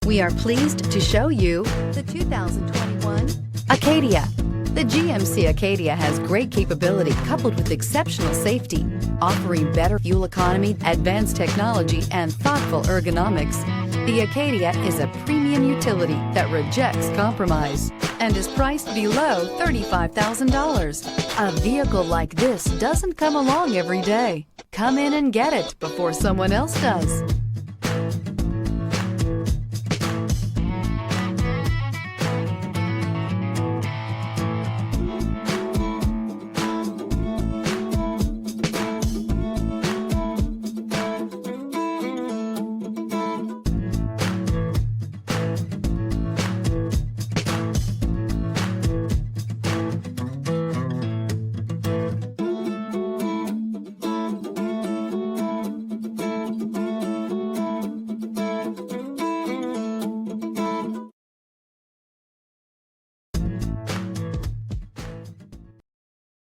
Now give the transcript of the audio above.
We are pleased to show you the 2021 Acadia. The GMC Acadia has great capability coupled with exceptional safety, offering better fuel economy, advanced technology, and thoughtful ergonomics. The Acadia is a premium utility that rejects compromise and is priced below $35,000. A vehicle like this doesn't come along every day. Come in and get it before someone else does.